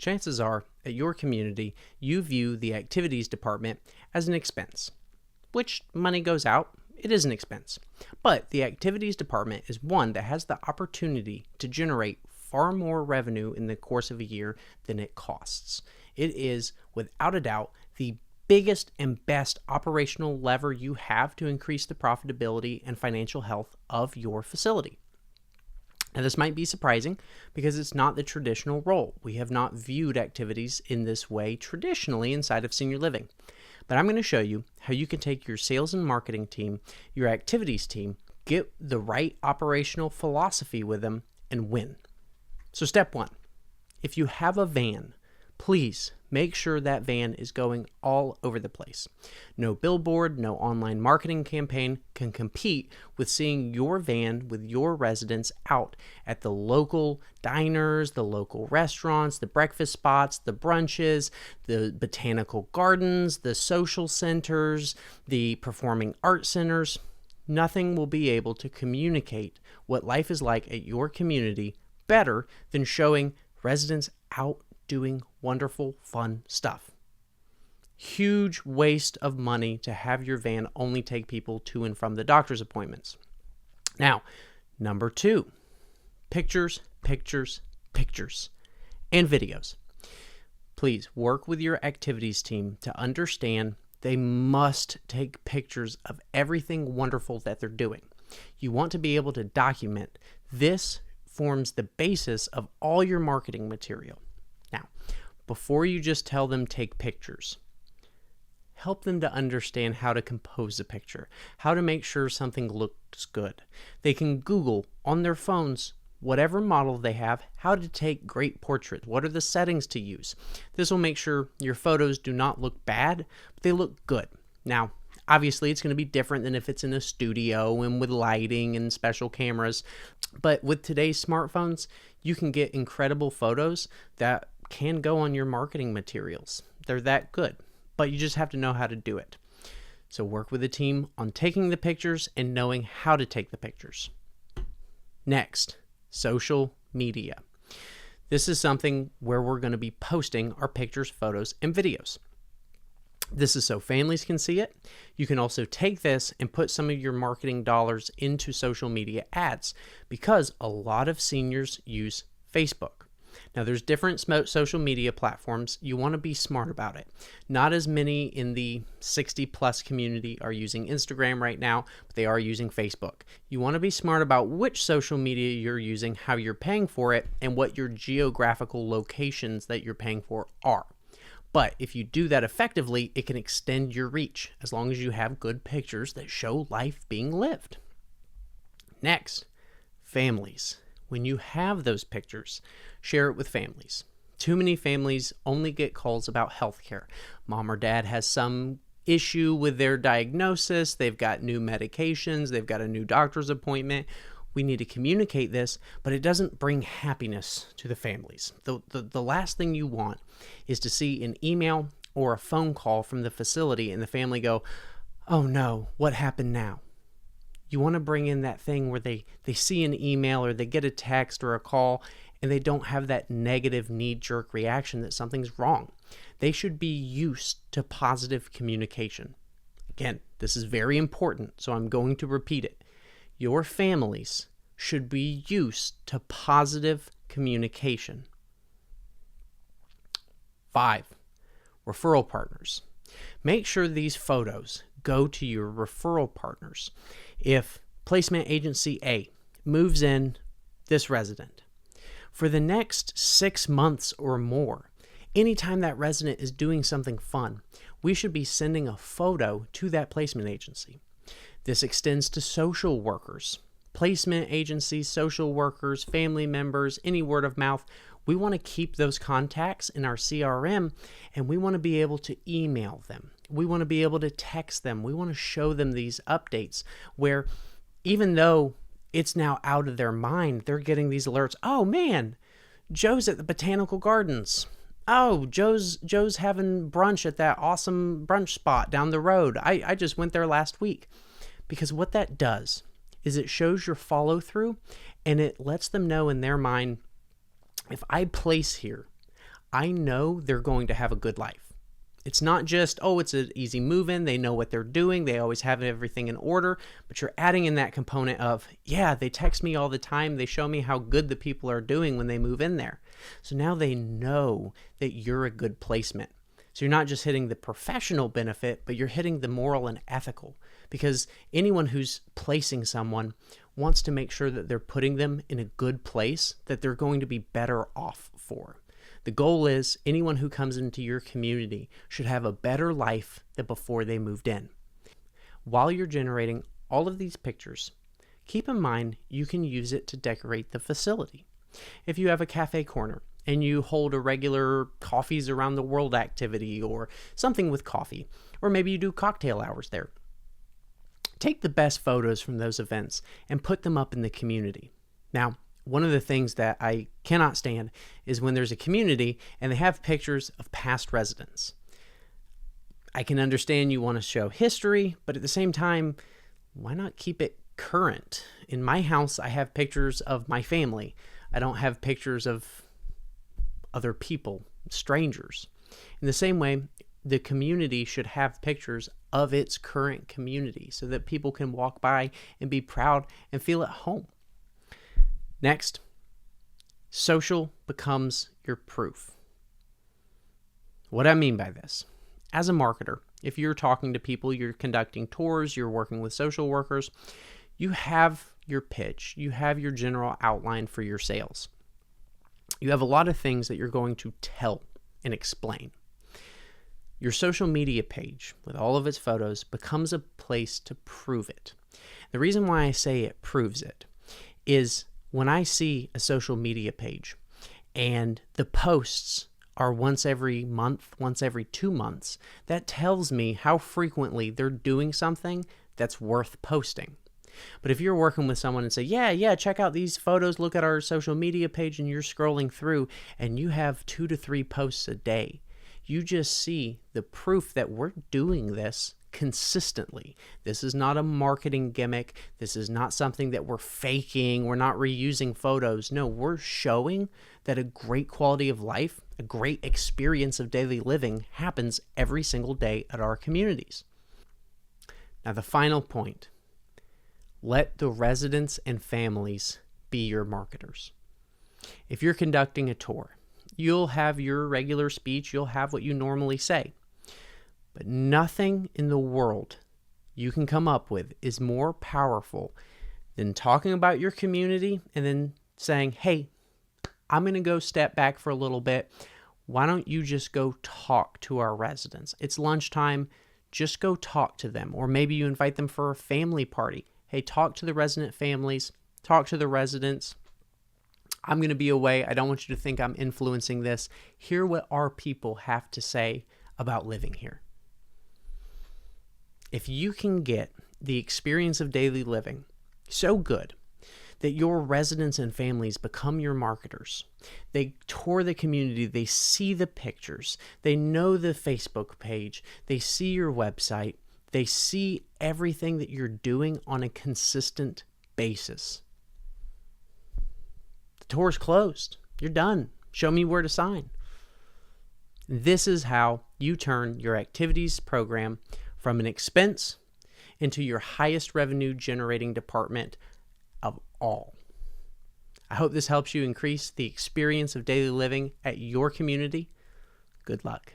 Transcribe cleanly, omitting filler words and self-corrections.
chances are at your community you view the activities department as an expense. Which money goes out, it is an expense. But the activities department is one that has the opportunity to generate far more revenue in the course of a year than it costs. It is, without a doubt, the biggest and best operational lever you have to increase the profitability and financial health of your facility. Now, this might be surprising because it's not the traditional role. We have not viewed activities in this way traditionally inside of senior living. But I'm going to show you how you can take your sales and marketing team, your activities team, get the right operational philosophy with them, and win. So step one, if you have a van, please make sure that van is going all over the place. No billboard, no online marketing campaign can compete with seeing your van with your residents out at the local diners, the local restaurants, the breakfast spots, the brunches, the botanical gardens, the social centers, the performing art centers. Nothing will be able to communicate what life is like at your community better than showing residents out doing wonderful, fun stuff. Huge waste of money to have your van only take people to and from the doctor's appointments. Now, number two, pictures, pictures, pictures, and videos. Please work with your activities team to understand they must take pictures of everything wonderful that they're doing. You want to be able to document. This forms the basis of all your marketing material. Now, before you just tell them take pictures, help them to understand how to compose a picture, how to make sure something looks good. They can Google on their phones, whatever model they have, how to take great portraits. What are the settings to use? This will make sure your photos do not look bad, but they look good. Now, obviously, it's going to be different than if it's in a studio and with lighting and special cameras. But with today's smartphones, you can get incredible photos that can go on your marketing materials. They're that good, but you just have to know how to do it. So work with the team on taking the pictures and knowing how to take the pictures. Next, social media. This is something where we're going to be posting our pictures, photos, and videos. This is so families can see it. You can also take this and put some of your marketing dollars into social media ads because a lot of seniors use Facebook. Now, there's different social media platforms. You want to be smart about it. Not as many in the 60-plus community are using Instagram right now, but they are using Facebook. You want to be smart about which social media you're using, how you're paying for it, and what your geographical locations that you're paying for are. But if you do that effectively, it can extend your reach as long as you have good pictures that show life being lived. Next, families. When you have those pictures, share it with families. Too many families only get calls about healthcare. Mom or dad has some issue with their diagnosis. They've got new medications. They've got a new doctor's appointment. We need to communicate this, but it doesn't bring happiness to the families. The last thing you want is to see an email or a phone call from the facility and the family go, "Oh no, what happened now?" You want to bring in that thing where they see an email or they get a text or a call and they don't have that negative knee-jerk reaction that something's wrong. They should be used to positive communication. Again, this is very important, so I'm going to repeat it. Your families should be used to positive communication. 5, referral partners. Make sure these photos go to your referral partners. If placement agency A moves in this resident, for the next 6 months or more, anytime that resident is doing something fun, we should be sending a photo to that placement agency. This extends to social workers, placement agencies, social workers, family members, any word of mouth. We want to keep those contacts in our CRM, and we want to be able to email them. We want to be able to text them. We want to show them these updates where even though it's now out of their mind, they're getting these alerts. Oh man, Joe's at the botanical gardens. Oh, Joe's having brunch at that awesome brunch spot down the road. I just went there last week. Because what that does is it shows your follow through and it lets them know in their mind, if I place here, I know they're going to have a good life. It's not just, oh, it's an easy move in, they know what they're doing, they always have everything in order, but you're adding in that component of, yeah, they text me all the time, they show me how good the people are doing when they move in there. So now they know that you're a good placement. So you're not just hitting the professional benefit, but you're hitting the moral and ethical, because anyone who's placing someone wants to make sure that they're putting them in a good place that they're going to be better off for. The goal is anyone who comes into your community should have a better life than before they moved in. While you're generating all of these pictures, keep in mind you can use it to decorate the facility. If you have a cafe corner and you hold a regular coffees around the world activity or something with coffee, or maybe you do cocktail hours there, take the best photos from those events and put them up in the community. Now, one of the things that I cannot stand is when there's a community and they have pictures of past residents. I can understand you want to show history, but at the same time, why not keep it current? In my house, I have pictures of my family. I don't have pictures of other people, strangers. In the same way, the community should have pictures of its current community so that people can walk by and be proud and feel at home. Next, social becomes your proof. What I mean by this, as a marketer, if you're talking to people, you're conducting tours, you're working with social workers, you have your pitch, you have your general outline for your sales. You have a lot of things that you're going to tell and explain. Your social media page, with all of its photos, becomes a place to prove it. The reason why I say it proves it is when I see a social media page and the posts are once every month, once every 2 months, that tells me how frequently they're doing something that's worth posting. But if you're working with someone and say, yeah, check out these photos, look at our social media page, and you're scrolling through and you have 2 to 3 posts a day, you just see the proof that we're doing this consistently. This is not a marketing gimmick. This is not something that we're faking. We're not reusing photos. No, we're showing that a great quality of life, a great experience of daily living happens every single day at our communities. Now, the final point. Let the residents and families be your marketers. If you're conducting a tour, you'll have your regular speech, you'll have what you normally say. But nothing in the world you can come up with is more powerful than talking about your community and then saying, hey, I'm going to go step back for a little bit. Why don't you just go talk to our residents? It's lunchtime. Just go talk to them. Or maybe you invite them for a family party. Hey, talk to the resident families, talk to the residents. I'm going to be away. I don't want you to think I'm influencing this. Hear what our people have to say about living here. If you can get the experience of daily living so good that your residents and families become your marketers, they tour the community, they see the pictures, they know the Facebook page, they see your website, they see everything that you're doing on a consistent basis. The tour's closed. You're done. Show me where to sign. This is how you turn your activities program from an expense into your highest revenue generating department of all. I hope this helps you increase the experience of daily living at your community. Good luck.